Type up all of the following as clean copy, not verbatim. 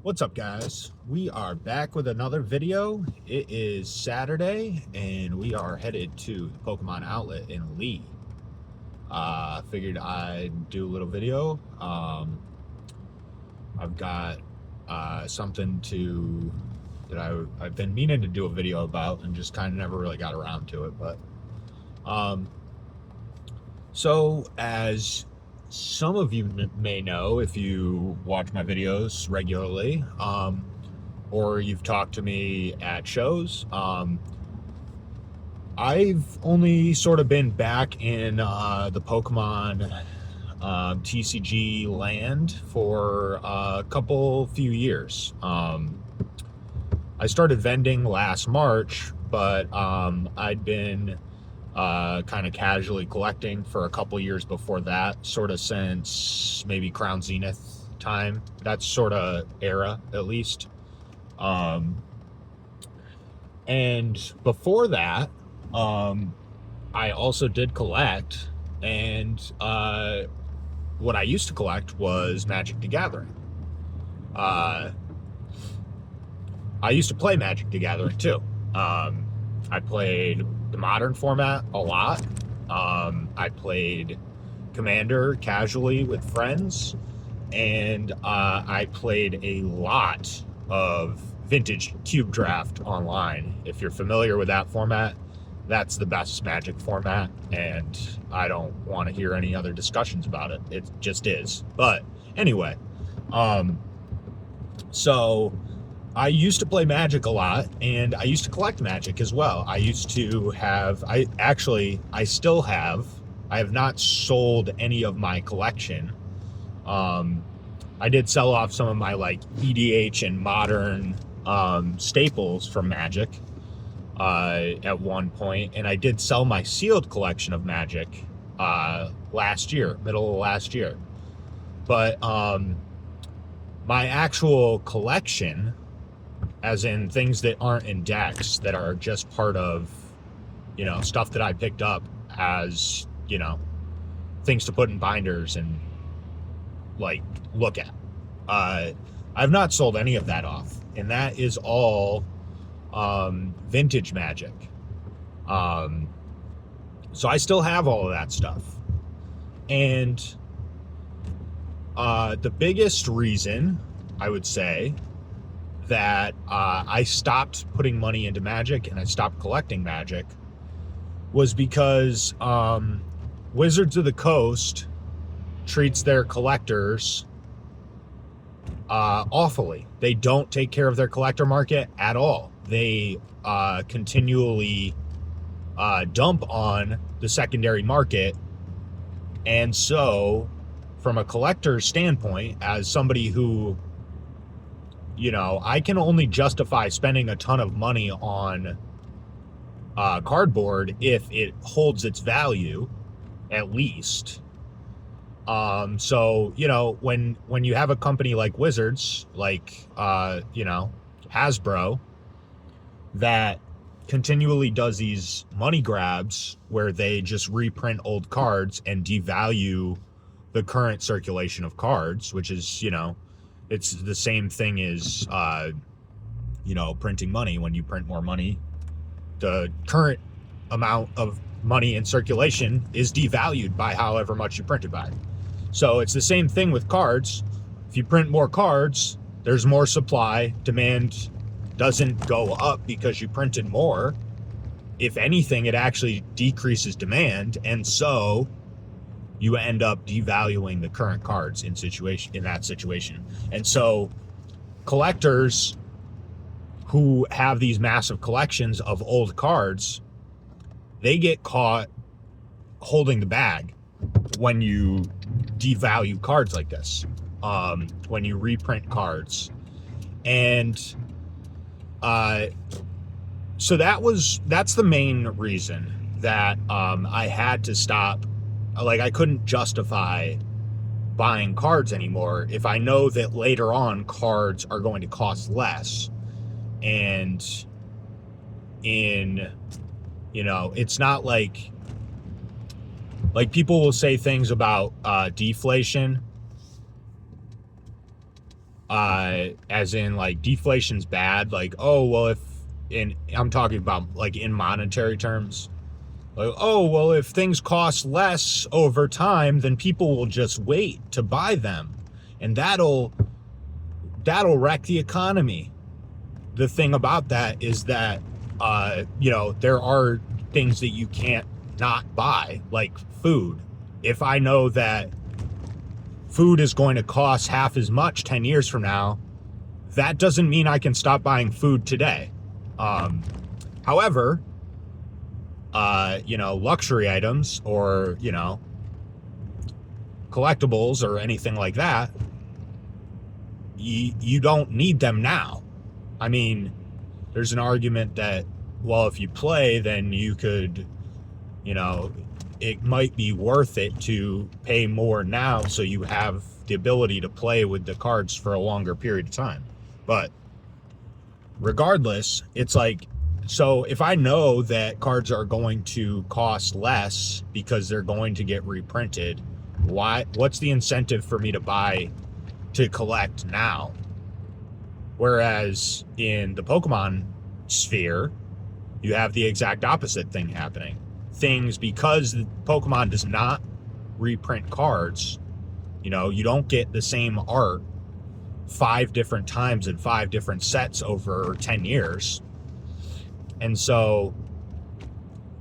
What's up, guys? We are back with another video. It is Saturday and we are headed to the Pokemon Outlet in Lee. Figured I'd do a little video. I've got something that I've been meaning to do a video about and just kind of never really got around to it. But so as some of you may know, if you watch my videos regularly, or you've talked to me at shows, I've only sort of been back in the Pokemon TCG land for a few years. I started vending last March, but I'd been kind of casually collecting for a couple years before that, sort of since maybe Crown Zenith time. That's sort of era, at least. And before that, I also did collect, and what I used to collect was Magic the Gathering. I used to play Magic the Gathering too. I played the modern format a lot. I played Commander casually with friends, and I played a lot of Vintage Cube Draft online. If you're familiar with that format, that's the best Magic format, and I don't want to hear any other discussions about it. It just is. But anyway, so I used to play Magic a lot, and I used to collect Magic as well. I used to have, I still have, I have not sold any of my collection. I did sell off some of my like EDH and modern staples from Magic at one point, and I did sell my sealed collection of Magic last year, middle of last year. But my actual collection, as in things that aren't in decks, that are just part of, stuff that I picked up as, things to put in binders and like look at. I've not sold any of that off, and that is all vintage Magic. So I still have all of that stuff. And the biggest reason, I would say, that I stopped putting money into Magic and I stopped collecting Magic was because Wizards of the Coast treats their collectors awfully. They don't take care of their collector market at all. They continually dump on the secondary market. And so, from a collector's standpoint, as somebody who, I can only justify spending a ton of money on cardboard if it holds its value, at least. So, when you have a company like Wizards, like, Hasbro, that continually does these money grabs where they just reprint old cards and devalue the current circulation of cards, which is, it's the same thing as, printing money. When you print more money, the current amount of money in circulation is devalued by however much you printed by. So it's the same thing with cards. If you print more cards, there's more supply. Demand doesn't go up because you printed more. If anything, it actually decreases demand, and so you end up devaluing the current cards in that situation. And so collectors who have these massive collections of old cards, they get caught holding the bag when you devalue cards like this, when you reprint cards. And so that's the main reason that I had to stop. Like, I couldn't justify buying cards anymore if I know that later on cards are going to cost less. And it's not like people will say things about deflation. as in like deflation's bad. Like, oh, well, I'm talking about like in monetary terms. Like, oh, well, if things cost less over time, then people will just wait to buy them. And that'll wreck the economy. The thing about that is that, there are things that you can't not buy, like food. If I know that food is going to cost half as much 10 years from now, that doesn't mean I can stop buying food today. However, luxury items or, collectibles or anything like that, you don't need them now. I mean, there's an argument that, well, if you play, then you could, it might be worth it to pay more now so you have the ability to play with the cards for a longer period of time. But regardless, it's like, so if I know that cards are going to cost less because they're going to get reprinted, what's the incentive for me to collect now? Whereas in the Pokemon sphere, you have the exact opposite thing happening. Because Pokemon does not reprint cards, you don't get the same art 5 different times in 5 different sets over 10 years. And so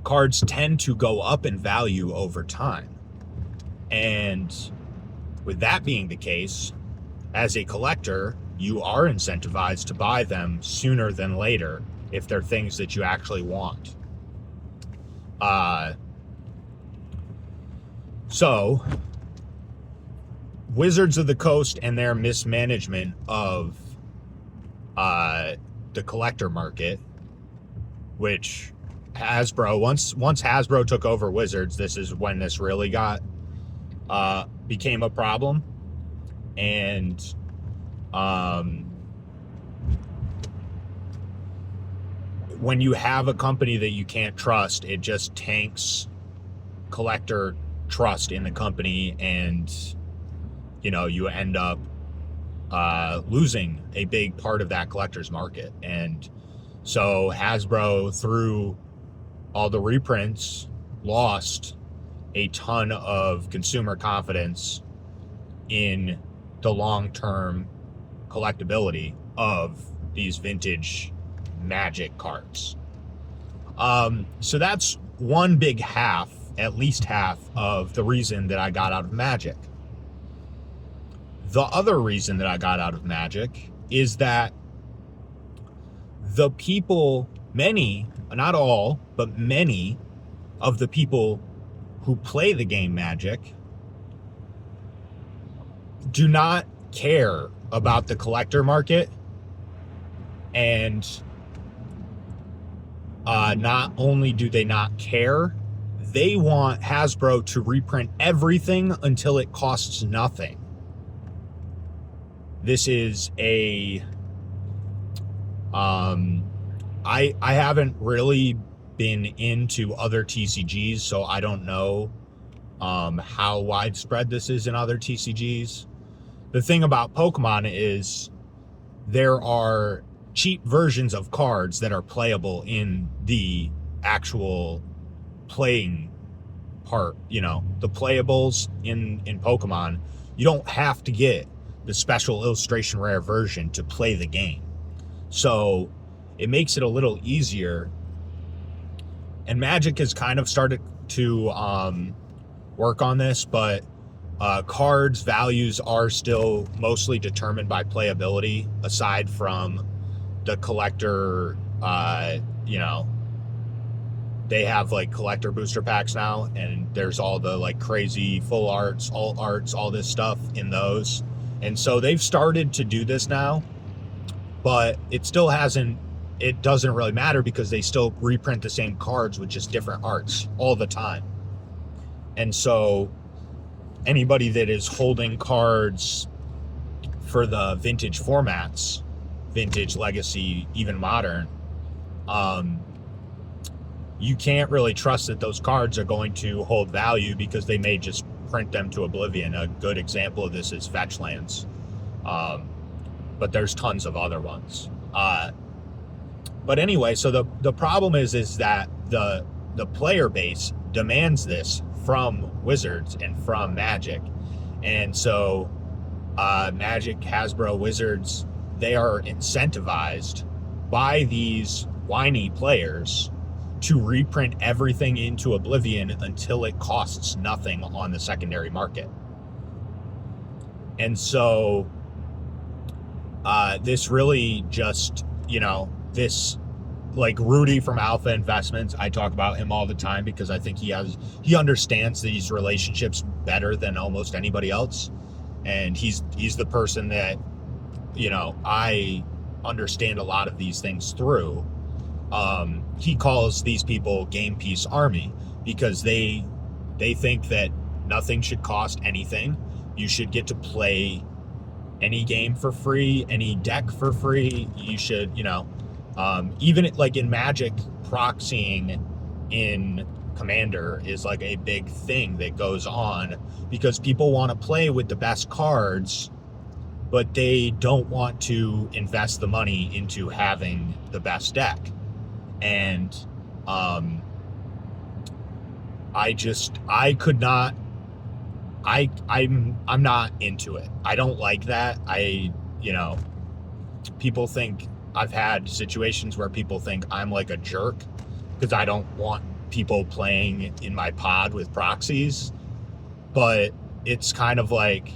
cards tend to go up in value over time. And with that being the case, as a collector, you are incentivized to buy them sooner than later if they're things that you actually want. So Wizards of the Coast and their mismanagement of the collector market, which Hasbro, once Hasbro took over Wizards, this is when this really became a problem. And when you have a company that you can't trust, it just tanks collector trust in the company, and you end up losing a big part of that collector's market. And so Hasbro, through all the reprints, lost a ton of consumer confidence in the long-term collectability of these vintage Magic cards. So that's one big half, at least half, of the reason that I got out of Magic. The other reason that I got out of Magic is that the people, many, not all, but many of the people who play the game Magic do not care about the collector market. And not only do they not care, they want Hasbro to reprint everything until it costs nothing. This is I haven't really been into other TCGs, so I don't know how widespread this is in other TCGs. The thing about Pokemon is there are cheap versions of cards that are playable in the actual playing part. The playables in Pokemon, you don't have to get the special illustration rare version to play the game. So it makes it a little easier. And Magic has kind of started to work on this, but cards values are still mostly determined by playability, aside from the collector. They have like collector booster packs now, and there's all the like crazy full arts, alt arts, all this stuff in those. And so they've started to do this now, but it doesn't really matter because they still reprint the same cards with just different arts all the time. And so anybody that is holding cards for the vintage formats, vintage, legacy, even modern, you can't really trust that those cards are going to hold value because they may just print them to oblivion. A good example of this is Fetchlands. but there's tons of other ones. But anyway, so the problem is that the player base demands this from Wizards and from Magic. And so Magic, Hasbro, Wizards, they are incentivized by these whiny players to reprint everything into oblivion until it costs nothing on the secondary market. And so this really just, this, like Rudy from Alpha Investments, I talk about him all the time because I think he understands these relationships better than almost anybody else. And he's the person that, I understand a lot of these things through. He calls these people Game Piece Army because they think that nothing should cost anything. You should get to play any game for free, any deck for free. You should, even like in Magic, proxying in Commander is like a big thing that goes on because people want to play with the best cards, but they don't want to invest the money into having the best deck. And I'm not into it. I don't like that. People think, I've had situations where people think I'm like a jerk because I don't want people playing in my pod with proxies. But it's kind of like,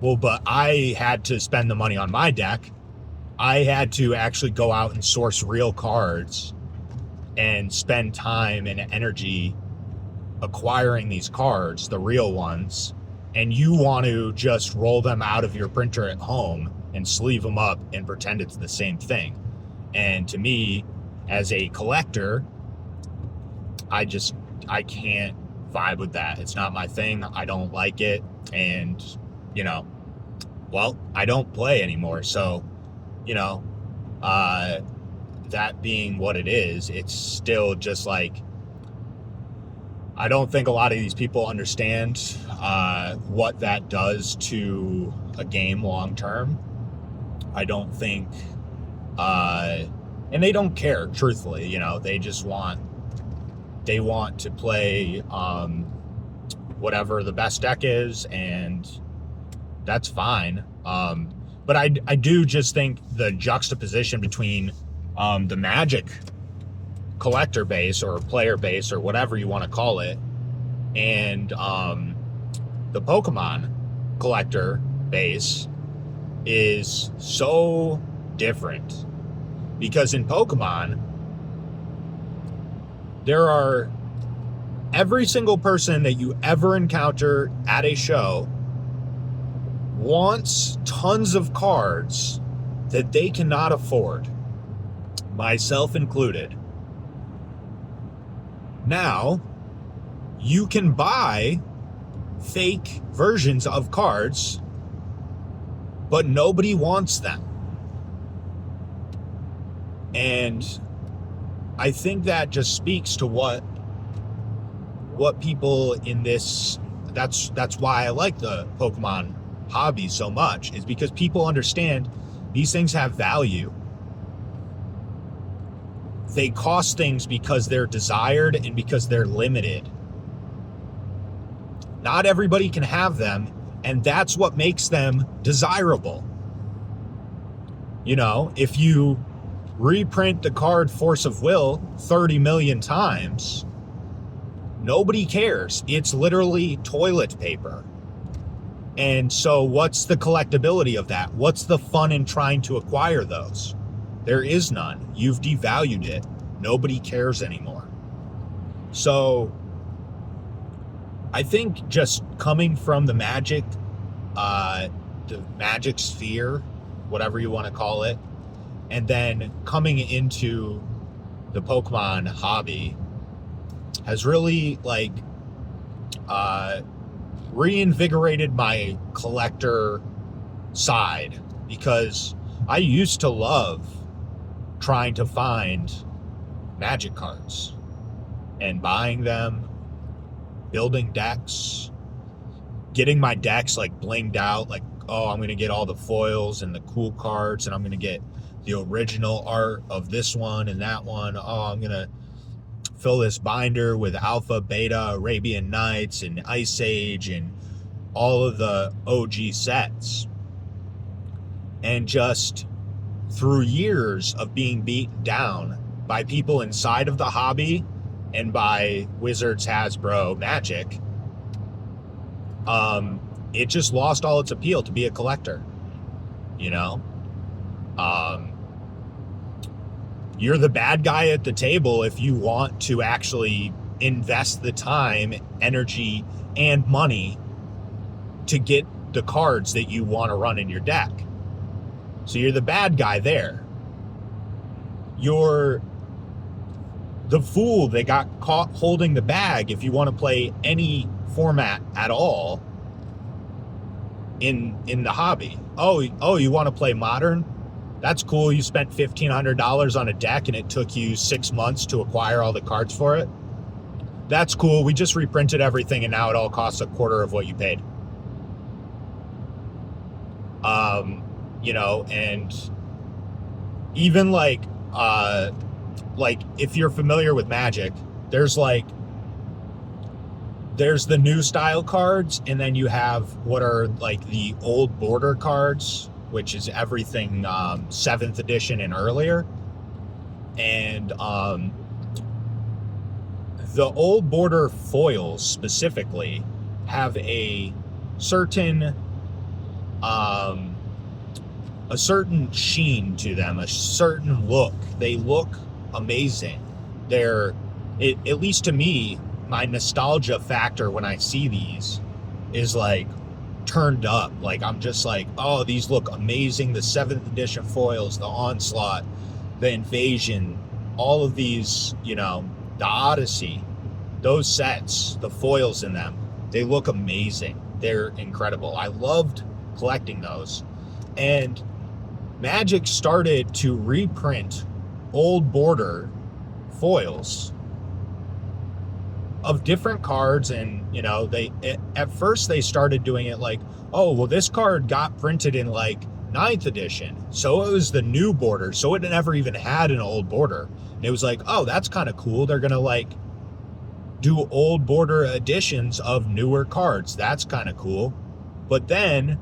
well, but I had to spend the money on my deck. I had to actually go out and source real cards and spend time and energy acquiring these cards, the real ones, and you want to just roll them out of your printer at home and sleeve them up and pretend it's the same thing. And to me, as a collector, I can't vibe with that. It's not my thing. I don't like it. And, I don't play anymore. So, that being what it is, it's still just like, I don't think a lot of these people understand what that does to a game long term. I don't think, and they don't care, truthfully. They just want to play whatever the best deck is, and that's fine. But I do just think the juxtaposition between the Magic collector base or player base or whatever you want to call it and the Pokemon collector base is so different, because in Pokemon there are every single person that you ever encounter at a show wants tons of cards that they cannot afford, myself included. Now, you can buy fake versions of cards, but nobody wants them. And I think that just speaks to what people in this, that's why I like the Pokemon hobby so much, is because people understand these things have value. They cost things because they're desired and because they're limited. Not everybody can have them, and that's what makes them desirable. If you reprint the card Force of Will 30 million times, nobody cares. It's literally toilet paper. And so what's the collectability of that? What's the fun in trying to acquire those? There is none. You've devalued it. Nobody cares anymore. So I think just coming from the Magic sphere, whatever you want to call it, and then coming into the Pokemon hobby has really reinvigorated my collector side, because I used to love trying to find Magic cards and buying them, building decks, getting my decks blinged out, oh, I'm going to get all the foils and the cool cards, and I'm going to get the original art of this one and that one. Oh, I'm going to fill this binder with Alpha, Beta, Arabian Nights, and Ice Age, and all of the OG sets. And just through years of being beaten down by people inside of the hobby and by Wizards, Hasbro, Magic, it just lost all its appeal to be a collector. You know, you're the bad guy at the table if you want to actually invest the time, energy, and money to get the cards that you want to run in your deck. So you're the bad guy there. You're the fool that got caught holding the bag if you want to play any format at all in the hobby. Oh, you want to play Modern? That's cool. You spent $1,500 on a deck and it took you 6 months to acquire all the cards for it. That's cool. We just reprinted everything and now it all costs a quarter of what you paid. You know, and even like if you're familiar with Magic, there's the new style cards, and then you have what are like the old border cards, which is everything 7th edition and earlier. And the old border foils specifically have a certain sheen to them, a certain look. They look amazing. They're, at least to me, my nostalgia factor when I see these is like turned up. Like I'm just like, oh, these look amazing. The 7th edition foils, the Onslaught, the Invasion, all of these, you know, the Odyssey, those sets, the foils in them, they look amazing. They're incredible. I loved collecting those. And Magic started to reprint old border foils of different cards, and you know, at first they started doing it like, oh, well, this card got printed in like 9th edition, so it was the new border, so it never even had an old border. And it was like, oh, that's kind of cool. They're gonna like do old border editions of newer cards. That's kind of cool. But then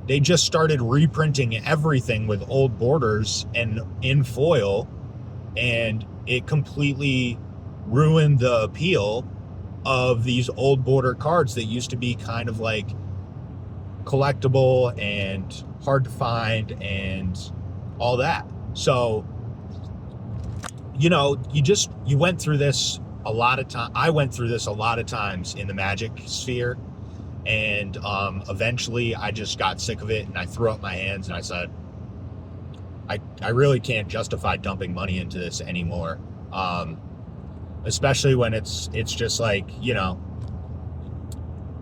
they just started reprinting everything with old borders and in foil, and it completely ruined the appeal of these old border cards that used to be kind of like collectible and hard to find and all that. So, you know, you went through this a lot of time. I went through this a lot of times in the Magic sphere. And eventually I just got sick of it and I threw up my hands and I said, I really can't justify dumping money into this anymore. Especially when it's just like, you know,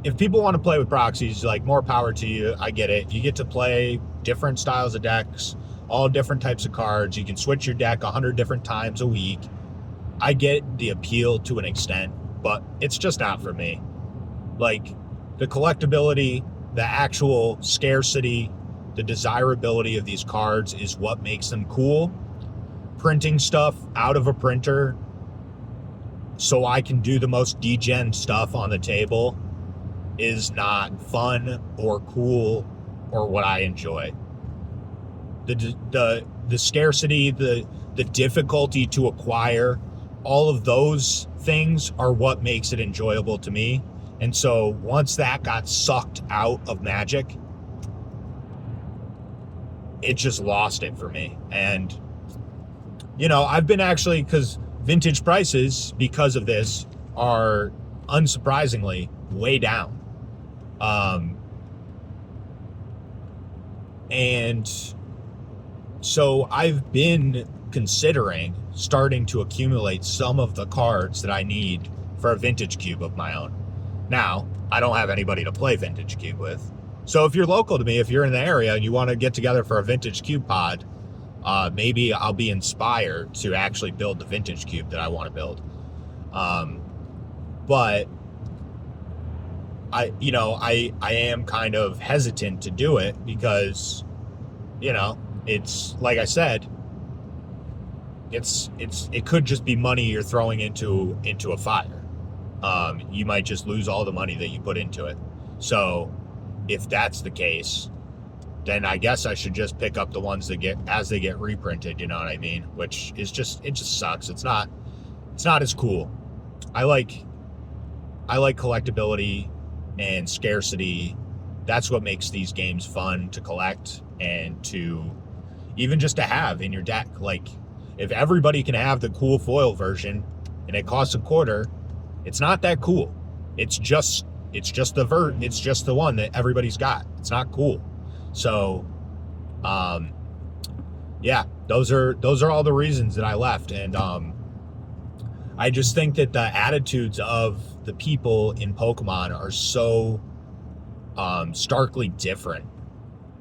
if people want to play with proxies, like, more power to you. I get it. You get to play different styles of decks, all different types of cards. You can switch your deck 100 different times a week. I get the appeal to an extent, but it's just not for me. Like, the collectability, the actual scarcity, the desirability of these cards is what makes them cool. Printing stuff out of a printer so I can do the most degen stuff on the table is not fun or cool or what I enjoy. The scarcity, the difficulty to acquire, all of those things are what makes it enjoyable to me. And so once that got sucked out of Magic, it just lost it for me. And, you know, I've been actually, because vintage prices, because of this, are unsurprisingly way down. And so I've been considering starting to accumulate some of the cards that I need for a vintage cube of my own. Now, I don't have anybody to play vintage cube with. So if you're local to me, if you're in the area and you want to get together for a vintage cube pod, maybe I'll be inspired to actually build the vintage cube that I want to build. But I am kind of hesitant to do it because, it's like I said, it could just be money you're throwing into a fire. You might just lose all the money that you put into it. So if that's the case, then I guess I should just pick up the ones that they get reprinted, you know what I mean? Which is it just sucks. It's not as cool. I like collectability and scarcity. That's what makes these games fun to collect and to even just to have in your deck. Like, if everybody can have the cool foil version and it costs $0.25, it's not that cool. It's just the one that everybody's got. It's not cool. So, yeah, those are all the reasons that I left. And I just think that the attitudes of the people in Pokemon are so starkly different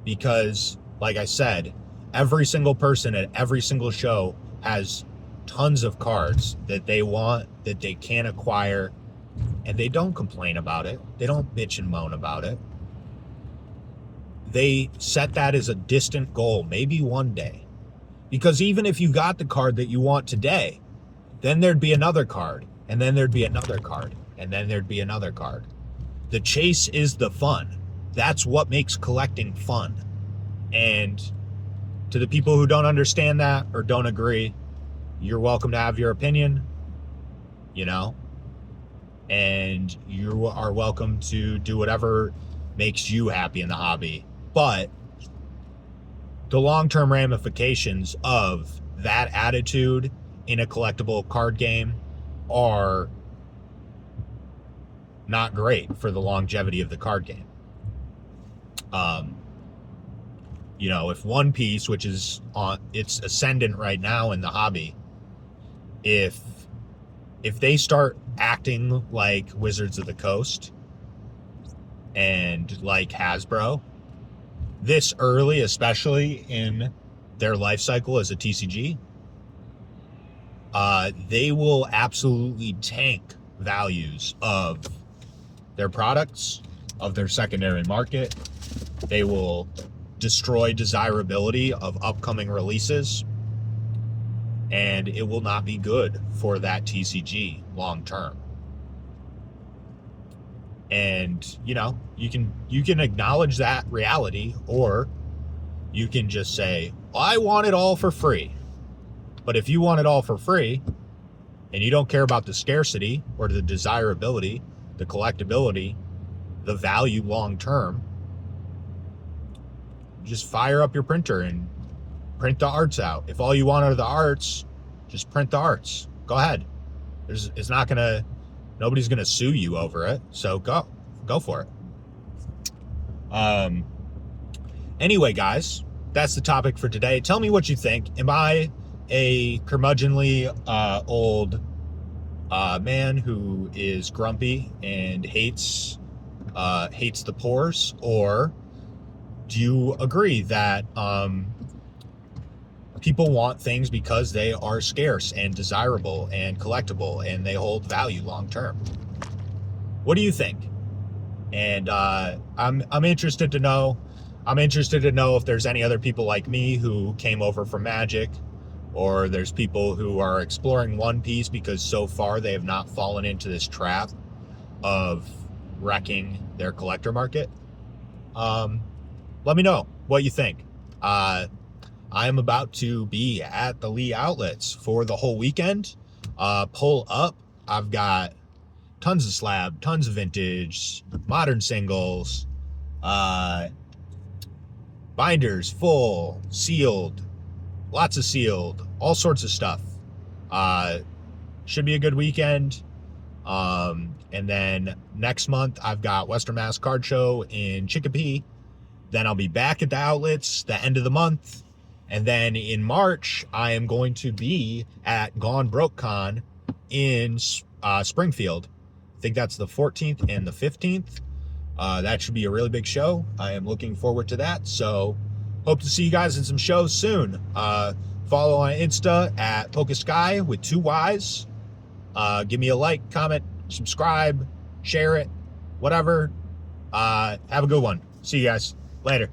because, like I said, every single person at every single show has tons of cards that they want, that they can't acquire, and they don't complain about it. They don't bitch and moan about it. They set that as a distant goal, maybe one day. Because even if you got the card that you want today, then there'd be another card, and then there'd be another card, and then there'd be another card. The chase is the fun. That's what makes collecting fun. And to the people who don't understand that or don't agree, you're welcome to have your opinion, and you are welcome to do whatever makes you happy in the hobby. But the long-term ramifications of that attitude in a collectible card game are not great for the longevity of the card game. If One Piece, which is on its ascendant right now in the hobby, if they start acting like Wizards of the Coast and like Hasbro this early, especially in their life cycle as a TCG, they will absolutely tank values of their products, of their secondary market. They will destroy desirability of upcoming releases, and it will not be good for that TCG long term. And you can acknowledge that reality, or you can just say, I want it all for free. But if you want it all for free and you don't care about the scarcity or the desirability, the collectability, the value long term, just fire up your printer and print the arts out. If all you want are the arts, just print the arts. Go ahead. Nobody's gonna sue you over it. So go for it. Anyway, guys, that's the topic for today. Tell me what you think. Am I a curmudgeonly old man who is grumpy and hates the pores, or do you agree that people want things because they are scarce and desirable and collectible and they hold value long term? What do you think? And I'm interested to know. I'm interested to know if there's any other people like me who came over from Magic, or there's people who are exploring One Piece because so far they have not fallen into this trap of wrecking their collector market. Let me know what you think. I am about to be at the Lee Outlets for the whole weekend. Pull up. I've got tons of slab, tons of vintage, modern singles, binders, full, sealed, lots of sealed, all sorts of stuff. Should be a good weekend. And then next month, I've got Western Mass Card Show in Chicopee. Then I'll be back at the outlets the end of the month. And then in March, I am going to be at Gone Broke Con in Springfield. I think that's the 14th and the 15th. That should be a really big show. I am looking forward to that. So hope to see you guys in some shows soon. Follow on Insta at PokeSky with 2 Ys. Give me a like, comment, subscribe, share it, whatever. Have a good one. See you guys later.